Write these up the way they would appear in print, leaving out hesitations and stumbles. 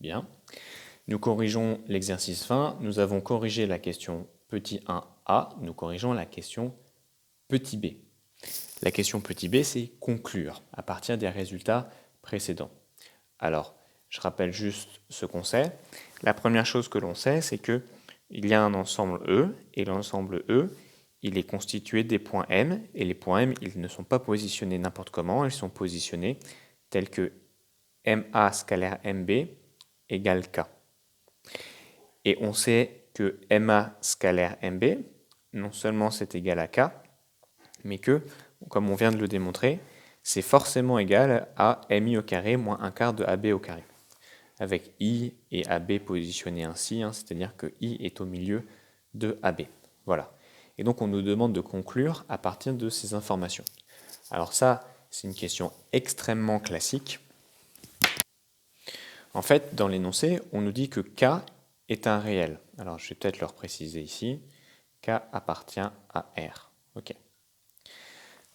Bien. Nous corrigeons l'exercice 20. Nous avons corrigé la question petit 1a. Nous corrigeons la question petit b. La question petit b, c'est conclure à partir des résultats précédents. Alors, je rappelle juste ce qu'on sait. La première chose que l'on sait, c'est qu'il y a un ensemble E, et l'ensemble E, il est constitué des points M, et les points M, ils ne sont pas positionnés n'importe comment, ils sont positionnés tels que MA scalaire MB égale K. Et on sait que MA scalaire MB, non seulement c'est égal à K, mais que, comme on vient de le démontrer, c'est forcément égal à MI au carré moins 1 quart de AB au carré. Avec I et AB positionnés ainsi, c'est-à-dire que I est au milieu de AB. Voilà. Et donc on nous demande de conclure à partir de ces informations. Alors ça, c'est une question extrêmement classique. En fait, dans l'énoncé, on nous dit que K est un réel. Alors je vais peut-être le préciser ici. K appartient à R. Ok.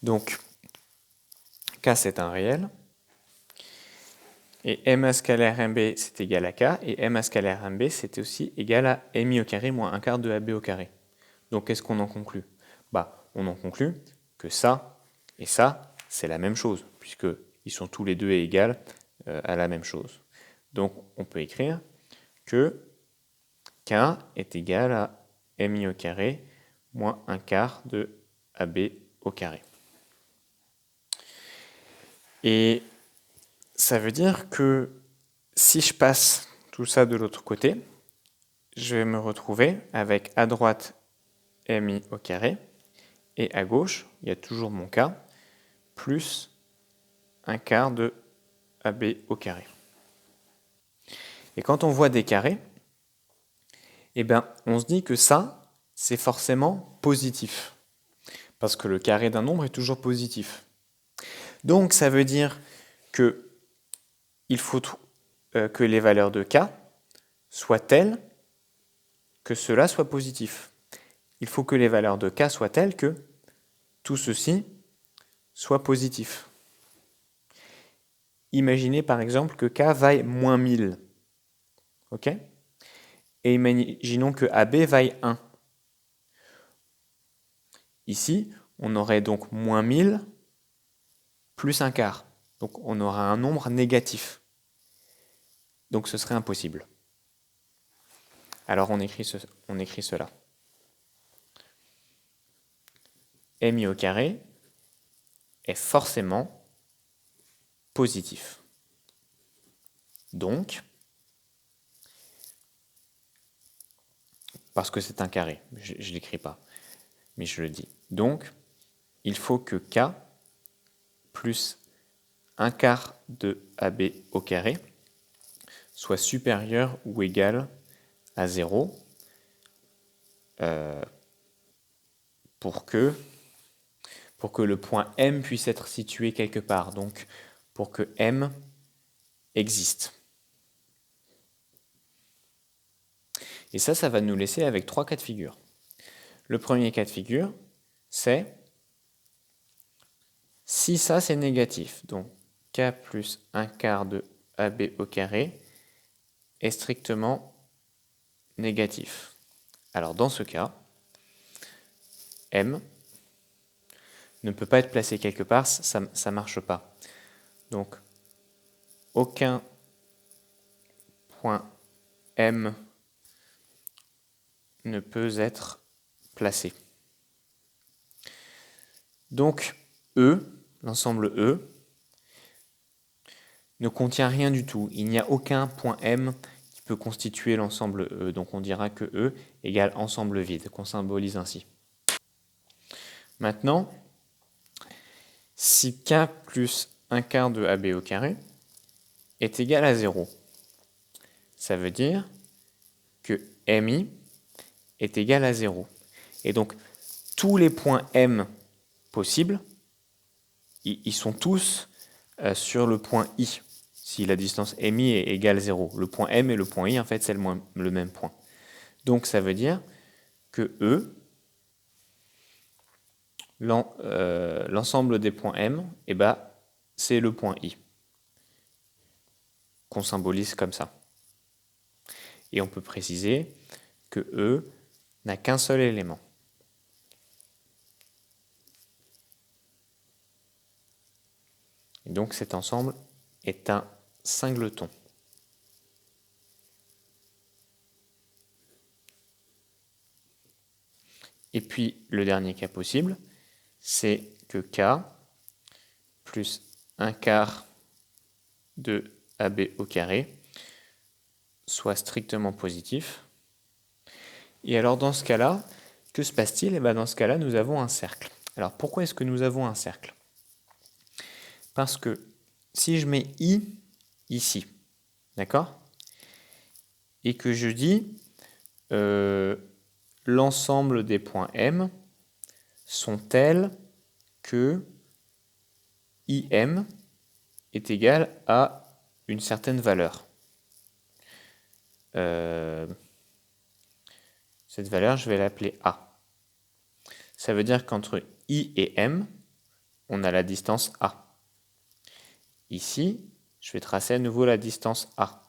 Donc, K c'est un réel. Et MA scalaire MB c'est égal à K. Et MA scalaire MB c'est aussi égal à MI au carré moins 1 quart de AB au carré. Donc qu'est-ce qu'on en conclut? On en conclut que ça et ça, c'est la même chose, puisqu'ils sont tous les deux égaux à la même chose. Donc on peut écrire que K est égal à MI au carré moins 1 quart de AB au carré. Et ça veut dire que si je passe tout ça de l'autre côté, je vais me retrouver avec à droite MI au carré, et à gauche, il y a toujours mon K, plus 1 quart de AB au carré. Et quand on voit des carrés, on se dit que ça, c'est forcément positif. Parce que le carré d'un nombre est toujours positif. Donc ça veut dire que il faut que les valeurs de K soient telles que cela soit positif. Il faut que les valeurs de K soient telles que tout ceci soit positif. Imaginez par exemple que K vaille moins 1000. Ok? Et imaginons que AB vaille 1. Ici, on aurait donc moins 1000 plus 1 quart. Donc on aura un nombre négatif. Donc ce serait impossible. Alors on écrit cela. MI au carré est forcément positif. Donc, parce que c'est un carré, je ne l'écris pas, mais je le dis. Donc, il faut que K plus 1 quart de AB au carré soit supérieur ou égal à 0 pour que le point M puisse être situé quelque part, donc pour que M existe. Et ça va nous laisser avec 3 cas de figure. Le premier cas de figure, c'est si ça c'est négatif, donc K plus 1 quart de AB au carré est strictement négatif. Alors dans ce cas, M ne peut pas être placé quelque part, ça ne marche pas. Donc aucun point M ne peut être placé. Donc E, l'ensemble E, ne contient rien du tout. Il n'y a aucun point M qui peut constituer l'ensemble E. Donc on dira que E égale ensemble vide, qu'on symbolise ainsi. Maintenant, si K plus 1 quart de AB au carré est égal à 0, ça veut dire que MI est égal à 0. Et donc, tous les points M possibles, ils sont tous sur le point I. Si la distance MI est égale à 0. Le point M et le point I, en fait, c'est le même point. Donc, ça veut dire que E, l'ensemble des points M, c'est le point I, qu'on symbolise comme ça. Et on peut préciser que E n'a qu'un seul élément. Et donc cet ensemble est un singleton. Et puis le dernier cas possible, c'est que K plus 1/4 de AB au carré soit strictement positif. Et alors dans ce cas-là, que se passe-t-il? Et bien dans ce cas-là, nous avons un cercle. Alors pourquoi est-ce que nous avons un cercle? Parce que si je mets I ici, d'accord? Et que je dis l'ensemble des points M sont tels que IM est égal à une certaine valeur. Cette valeur, je vais l'appeler A. Ça veut dire qu'entre I et M, on a la distance A. Ici, je vais tracer à nouveau la distance A.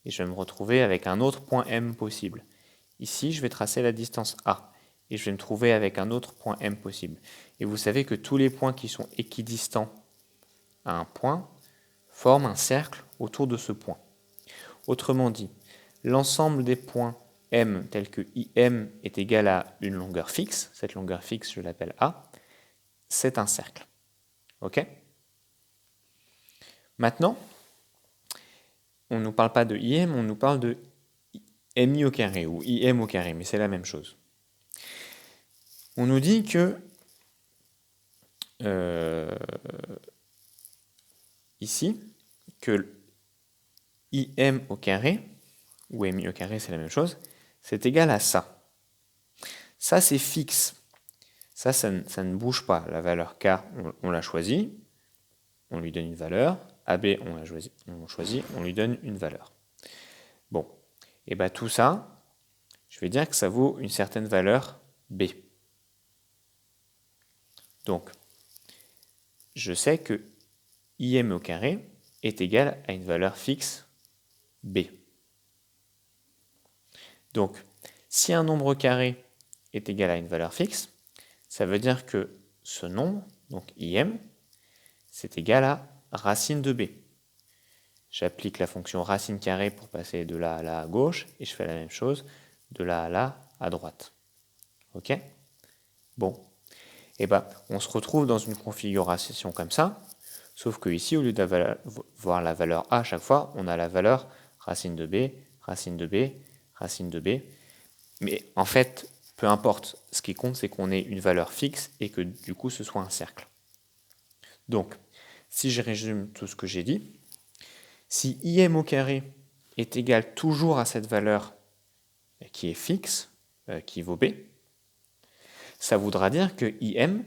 Et je vais me retrouver avec un autre point M possible. Ici, je vais tracer la distance A. Et je vais me trouver avec un autre point M possible. Et vous savez que tous les points qui sont équidistants à un point forment un cercle autour de ce point. Autrement dit, l'ensemble des points M tels que IM est égal à une longueur fixe, cette longueur fixe, je l'appelle A, c'est un cercle. Ok? Maintenant, on ne nous parle pas de IM, on nous parle de MI au carré ou IM au carré, mais c'est la même chose. On nous dit que ici, que IM au carré, ou MI au carré, c'est la même chose, c'est égal à ça. Ça, c'est fixe. Ça ne bouge pas. La valeur K, on l'a choisie, on lui donne une valeur. AB, on choisit, on lui donne une valeur. Bon, et bien tout ça, je vais dire que ça vaut une certaine valeur B. Donc, je sais que IM au carré est égal à une valeur fixe B. Donc, si un nombre carré est égal à une valeur fixe, ça veut dire que ce nombre, donc IM, c'est égal à racine de B. J'applique la fonction racine carrée pour passer de là à là à gauche, et je fais la même chose de là à là à droite. Ok? Bon. Et ben, on se retrouve dans une configuration comme ça, sauf que ici, au lieu d'avoir la valeur A à chaque fois, on a la valeur racine de B, racine de B, racine de B. Mais en fait, peu importe, ce qui compte, c'est qu'on ait une valeur fixe et que du coup, ce soit un cercle. Donc, si je résume tout ce que j'ai dit, si IM au carré est égal toujours à cette valeur qui est fixe, qui vaut B, ça voudra dire que IM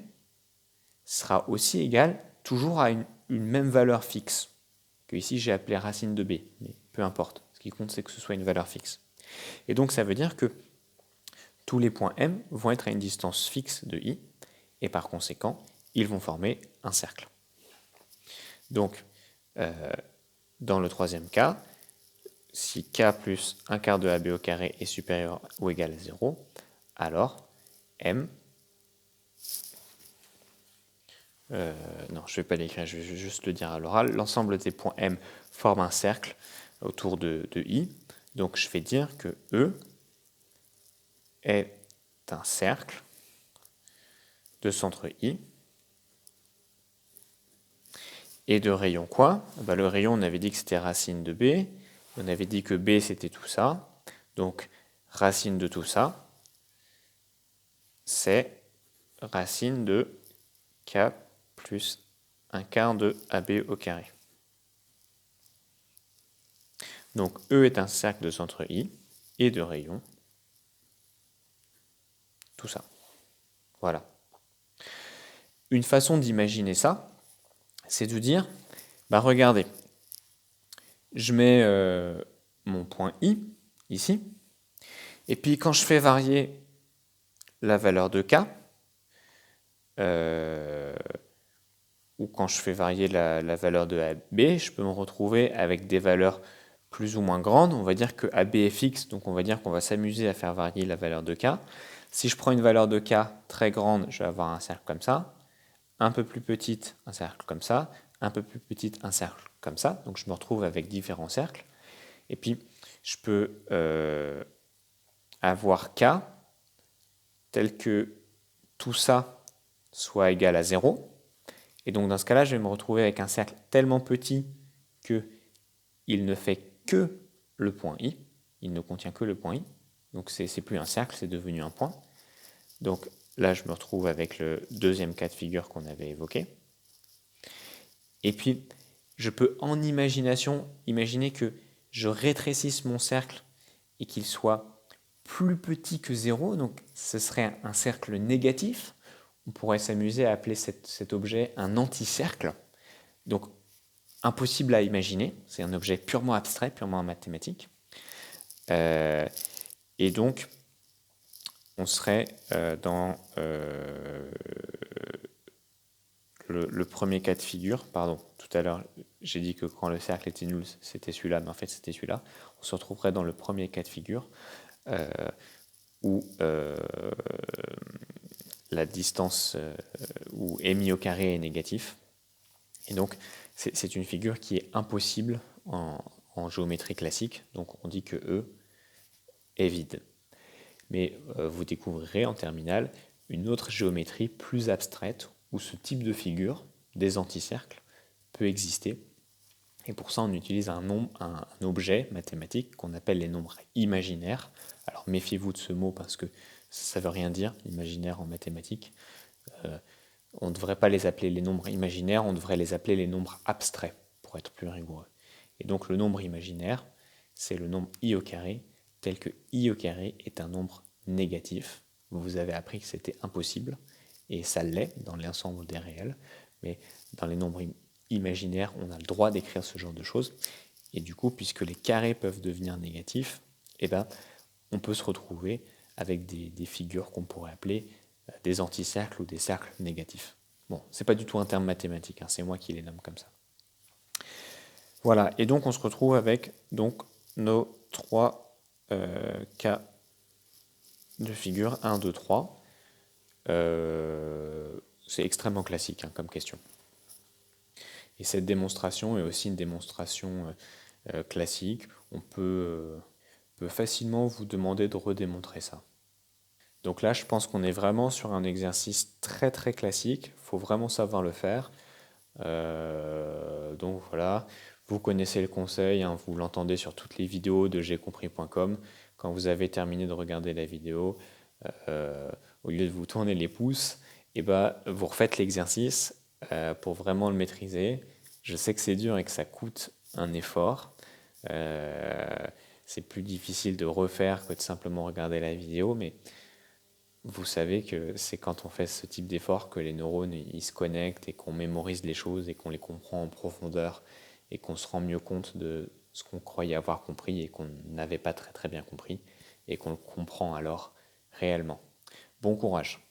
sera aussi égal toujours à une même valeur fixe, que ici j'ai appelé racine de B, mais peu importe, ce qui compte c'est que ce soit une valeur fixe. Et donc ça veut dire que tous les points M vont être à une distance fixe de I, et par conséquent, ils vont former un cercle. Donc, dans le troisième cas, si K plus 1/4 de AB au carré est supérieur ou égal à 0, alors M... non, je ne vais pas l'écrire, je vais juste le dire à l'oral. L'ensemble des points M forme un cercle autour de I. Donc je vais dire que E est un cercle de centre I. Et de rayon quoi? Ben, le rayon, on avait dit que c'était racine de B. On avait dit que B, c'était tout ça. Donc, racine de tout ça, c'est racine de K plus 1/4 de AB au carré. Donc, E est un cercle de centre I et de rayon. Tout ça. Voilà. Une façon d'imaginer ça, c'est de dire, bah regardez, je mets mon point I, ici, et puis quand je fais varier la valeur de K, ou quand je fais varier la valeur de AB, je peux me retrouver avec des valeurs plus ou moins grande, on va dire que AB est fixe, donc on va dire qu'on va s'amuser à faire varier la valeur de K. Si je prends une valeur de K très grande, je vais avoir un cercle comme ça, un peu plus petite, un cercle comme ça, un peu plus petite, un cercle comme ça, donc je me retrouve avec différents cercles. Et puis, je peux avoir K tel que tout ça soit égal à 0. Et donc dans ce cas-là, je vais me retrouver avec un cercle tellement petit qu'il ne fait que le point I. Il ne contient que le point I. Donc c'est plus un cercle, c'est devenu un point. Donc là, je me retrouve avec le deuxième cas de figure qu'on avait évoqué. Et puis, je peux en imagination imaginer que je rétrécisse mon cercle et qu'il soit plus petit que 0. Donc ce serait un cercle négatif. On pourrait s'amuser à appeler cet objet un anticercle. Donc impossible à imaginer, c'est un objet purement abstrait, purement mathématique. Et donc, on serait dans le premier cas de figure. Pardon, tout à l'heure, j'ai dit que quand le cercle était nul, c'était celui-là, mais en fait, c'était celui-là. On se retrouverait dans le premier cas de figure où la distance où mi au carré est négatif. Et donc, c'est une figure qui est impossible en géométrie classique. Donc, on dit que E est vide. Mais vous découvrirez en terminale une autre géométrie plus abstraite où ce type de figure, des anticercles, peut exister. Et pour ça, on utilise un objet mathématique qu'on appelle les nombres imaginaires. Alors méfiez-vous de ce mot parce que ça ne veut rien dire, imaginaire en mathématiques. On ne devrait pas les appeler les nombres imaginaires, on devrait les appeler les nombres abstraits, pour être plus rigoureux. Et donc le nombre imaginaire, c'est le nombre i au carré, tel que i au carré est un nombre négatif. Vous avez appris que c'était impossible, et ça l'est dans l'ensemble des réels, mais dans les nombres imaginaires, on a le droit d'écrire ce genre de choses. Et du coup, puisque les carrés peuvent devenir négatifs, eh ben, on peut se retrouver avec des figures qu'on pourrait appeler des anticercles ou des cercles négatifs. Bon, c'est pas du tout un terme mathématique, hein, c'est moi qui les nomme comme ça. Voilà, et donc on se retrouve avec donc nos trois cas de figure 1, 2, 3. C'est extrêmement classique hein, comme question. Et cette démonstration est aussi une démonstration classique. On peut facilement vous demander de redémontrer ça. Donc là, je pense qu'on est vraiment sur un exercice très très classique. Il faut vraiment savoir le faire. Donc voilà, vous connaissez le conseil, hein, vous l'entendez sur toutes les vidéos de gcompris.com. Quand vous avez terminé de regarder la vidéo, au lieu de vous tourner les pouces, et vous refaites l'exercice pour vraiment le maîtriser. Je sais que c'est dur et que ça coûte un effort. C'est plus difficile de refaire que de simplement regarder la vidéo, mais vous savez que c'est quand on fait ce type d'effort que les neurones ils se connectent et qu'on mémorise les choses et qu'on les comprend en profondeur et qu'on se rend mieux compte de ce qu'on croyait avoir compris et qu'on n'avait pas très très bien compris et qu'on le comprend alors réellement. Bon courage!